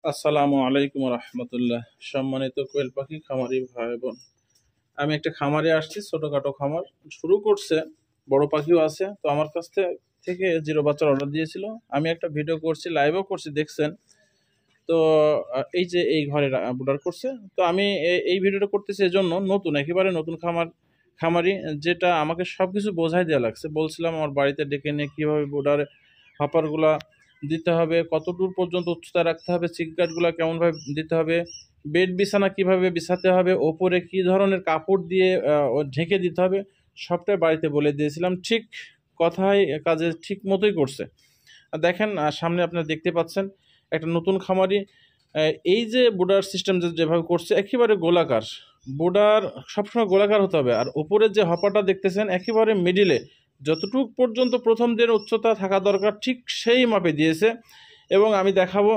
আসসালামু আলাইকুম রহমতুল্লাহ। সম্মানিত কোয়েল পাখি খামারি ভাই বোন, আমি একটা খামারে আসছি, ছোটখাটো খামার শুরু করছে, বড় পাখিও আছে। তো আমার কাছ থেকে জিরো বাচ্চার অর্ডার দিয়েছিল। আমি একটা ভিডিও করছি, লাইভও করছি, দেখছেন তো। এই যে এই ঘরে অর্ডার করছে, তো আমি এই ভিডিওটা করতেছি এজন্য, নতুন একেবারে নতুন খামারি, যেটা আমাকে সবকিছু বোঝাই দেওয়া লাগছে। বলছিলাম আমার বাড়িতে ডেকে নিয়ে কিভাবে বোর্ডারে হপারগুলা দিতে হবে, কতদূর পর্যন্ত উচ্চতা রাখতে হবে, চিকগার্ডগুলো কেমনভাবে দিতে হবে, বেড বিছানা কিভাবে বিছাতে হবে, ওপরে কি ধরনের কাপড় দিয়ে ঢেকে দিতে হবে, সবটাই বাড়িতে বলে দিয়েছিলাম। ঠিক কথায় কাজে ঠিক মতোই করছে। আর দেখেন, সামনে আপনারা দেখতে পাচ্ছেন একটা নতুন খামারি। এই যে বোর্ডার সিস্টেম যেভাবে করছে, একেবারে গোলাকার বোর্ডার, সবসময় গোলাকার হতে হবে। আর উপরের যে হপাটা দেখতেছেন একেবারে মিডিলে, যতটুকু পর্যন্ত প্রথম দিনের উচ্চতা থাকা দরকার ঠিক সেই মাপে দিয়েছে। এবং আমি দেখাবো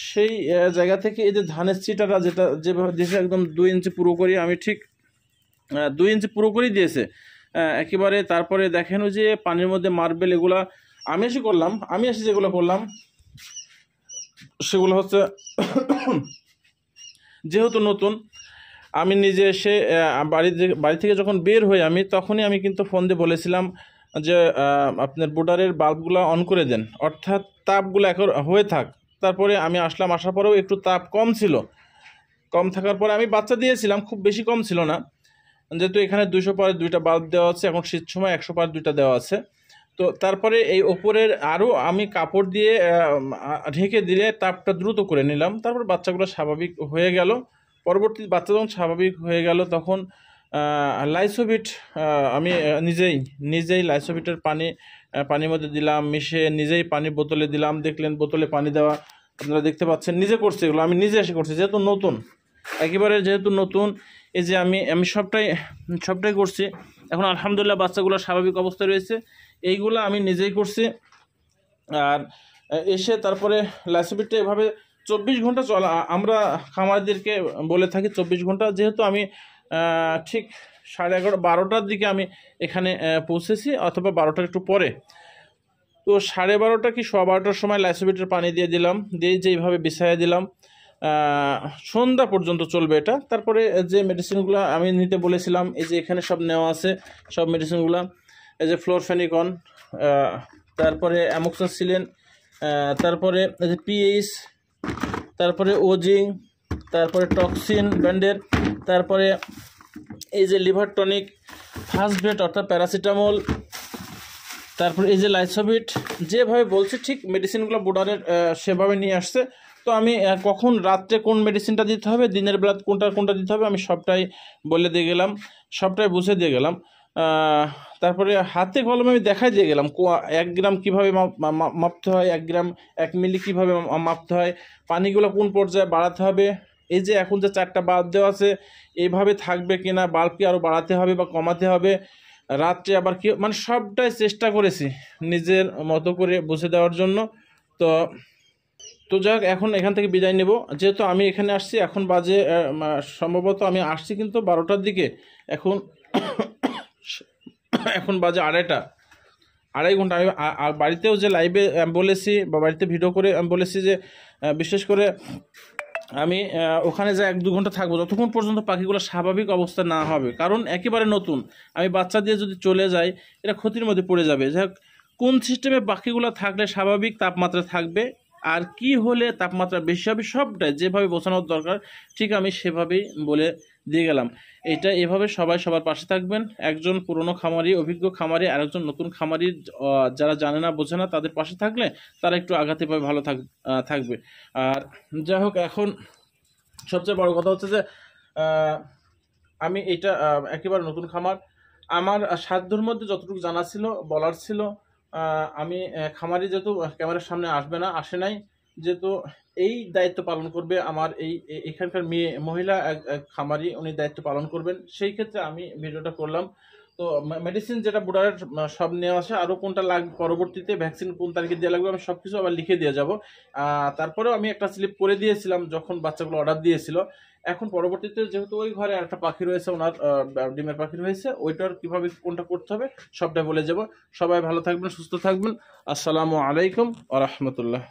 সেই জায়গা থেকে। এই যে ধানের চিটাটা যেভাবে দিয়েছে, একদম 2 ইঞ্চি পুরো করি, আমি ঠিক 2 ইঞ্চি পুরো করেই দিয়েছে একেবারে। তারপরে দেখেন ওই যে পানির মধ্যে মার্বেল, এগুলা আমি এসে যেগুলো করলাম সেগুলো হচ্ছে যেহেতু নতুন, আমি নিজে এসে বাড়ি থেকে যখন বের হই আমি, তখনই আমি কিন্তু ফোন দিয়ে বলেছিলাম যে আপনার বোর্ডারের বাল্বগুলো অন করে দেন, অর্থাৎ তাপগুলো এখন হয়ে থাক। তারপরে আমি আসার পরেও একটু তাপ কম ছিল। কম থাকার পরে আমি বাচ্চা দিয়েছিলাম, খুব বেশি কম ছিল না, যেহেতু এখানে 200 পারে 2টা বাল্ব দেওয়া আছে, এখন শীত সময় 100 পারে 2টা দেওয়া আছে। তো তারপরে এই ওপরের আরও আমি কাপড় দিয়ে ঢেকে দিলে তাপটা দ্রুত করে নিলাম। তারপর বাচ্চাগুলো স্বাভাবিক হয়ে গেল। পরবর্তী বাচ্চা যখন স্বাভাবিক হয়ে গেল, তখন লাইসোভিট আমি নিজেই লাইসোভিটের পানির মধ্যে দিলাম, মিশে নিজেই পানি বোতলে দিলাম। দেখলেন বোতলে পানি দেওয়া আপনারা দেখতে পাচ্ছেন, নিজে করছি এগুলো, আমি নিজে এসে করছি, যেহেতু নতুন, একেবারে যেহেতু নতুন। এই যে আমি সবটাই করছি। এখন আলহামদুলিল্লাহ বাচ্চাগুলো স্বাভাবিক অবস্থায় রয়েছে। এইগুলো আমি নিজেই করছি। আর এসে তারপরে লাইসোভিটটা এভাবে 24 ঘন্টা চলা, আমরা খামারদেরকে বলে থাকি 24 ঘন্টা। যেহেতু আমি ঠিক 11:30 12টার দিকে আমি এখানে পৌঁছেছি, অথবা 12টার একটু পরে। তো 12:30 কি 12:15 সময় লাইসোভিটের পানি দিয়ে দিলাম, দিয়ে যেইভাবে বিছাইয়ে দিলাম। সন্ধ্যা পর্যন্ত চলবে এটা। তারপরে যে মেডিসিনগুলো আমি নিতে বলেছিলাম, এই যে এখানে সব নেওয়া আছে, সব মেডিসিনগুলো। এই যে ফ্লোরফেনিকন, তারপরে অ্যামোক্সিসিলিন, তারপরে এই যে পিএইচ, তারপরে ওজিং, তারপরে টক্সিন ব্যান্ডের, তারপরে এই যে লিভার টনিক, ফার্স্ট বেড অর্থাৎ প্যারাসিটামল, তারপরে এই যে লাইসোভিট। যেভাবে বলছে ঠিক মেডিসিনগুলো বোর্ডারের সেভাবে নিয়ে আসছে। তো আমি কখন রাত্রে কোন মেডিসিনটা দিতে হবে, দিনের বেলা কোনটা দিতে হবে, আমি সবটাই বলে দিয়ে গেলাম, সবটাই বুঝে দিয়ে গেলাম। তারপরে হাতে কলমে আমি দেখাই দিয়ে গেলাম 1 গ্রাম কীভাবে মাপতে হয়, 1 গ্রাম 1 মিলি কীভাবে মাপতে হয়, পানিগুলো কোন পর্যায়ে বাড়াতে হবে। এই যে এখন যে 4টা বাল্ব দেওয়া আছে, এইভাবে থাকবে কিনা, বাল্ব কি আরও বাড়াতে হবে বা কমাতে হবে, রাত্রে আবার কি, মানে সবটাই চেষ্টা করেছি নিজের মতো করে বুঝে দেওয়ার জন্য। তো তো যাক, এখন এখান থেকে বিদায় নেব। যেহেতু আমি এখানে আসছি, এখন বাজে সম্ভবত আমি আসছি কিন্তু 12টার দিকে, এখন এখন বাজে 2:30 ঘন্টা। আমি বাড়িতেও যে লাইভে বলেছি বা বাড়িতে ভিডিও করে আমি বলেছি যে বিশেষ করে আমি ওখানে যা 1-2 ঘন্টা থাকবো, যতক্ষণ পর্যন্ত পাখিগুলো স্বাভাবিক অবস্থা না হবে। কারণ একেবারে নতুন, আমি বাচ্চা দিয়ে যদি চলে যাই, এটা ক্ষতির মধ্যে পড়ে যাবে। যাই হোক, কোন সিস্টেমে পাখিগুলো থাকলে স্বাভাবিক তাপমাত্রা থাকবে, আর কি হলে তাপমাত্রা বেশি হবে, সবটাই যেভাবে বোঝানোর দরকার ঠিক আমি সেভাবেই বলে দিয়ে গেলাম। এইটা এভাবে সবাই সবার পাশে থাকবেন। একজন পুরনো খামারি, অভিজ্ঞ খামারি, আর একজন নতুন খামারি, যারা জানে না বোঝে না, তাদের পাশে থাকলে তারা একটু আগাতে পাবে, ভালো থাকবে। আর যাই হোক, এখন সবচেয়ে বড় কথা হচ্ছে যে আমি এটা একেবারে নতুন খামার, আমার সাধ্যের মধ্যে যতটুকু জানা ছিল, বলার ছিল। আমি খামারি যেহেতু ক্যামেরার সামনে আসে নাই, যেহেতু এই দায়িত্ব পালন করবে আমার এখানকার মহিলা এক খামারি, উনি দায়িত্ব পালন করবেন, সেই ক্ষেত্রে আমি ভিডিওটা করলাম। তো মেডিসিন যেটা বোর্ডারের সব নেওয়া আছে, আরও কোনটা লাগবে, পরবর্তীতে ভ্যাকসিন কোন তারিখে দেওয়া লাগবে, আমি সব কিছু আবার লিখে দিয়ে যাব। তারপরেও আমি একটা স্লিপ করে দিয়েছিলাম যখন বাচ্চাগুলো অর্ডার দিয়েছিল। এখন পরবর্তীতে যেহেতু ওই ঘরে একটা পাখি রয়েছে, ওনার ডিমের পাখি রয়েছে, ওইটার কীভাবে কোনটা করতে হবে সবটা বলে যাব। সবাই ভালো থাকবেন, সুস্থ থাকবেন। আসসালামু আলাইকুম ওয়া রাহমাতুল্লাহ।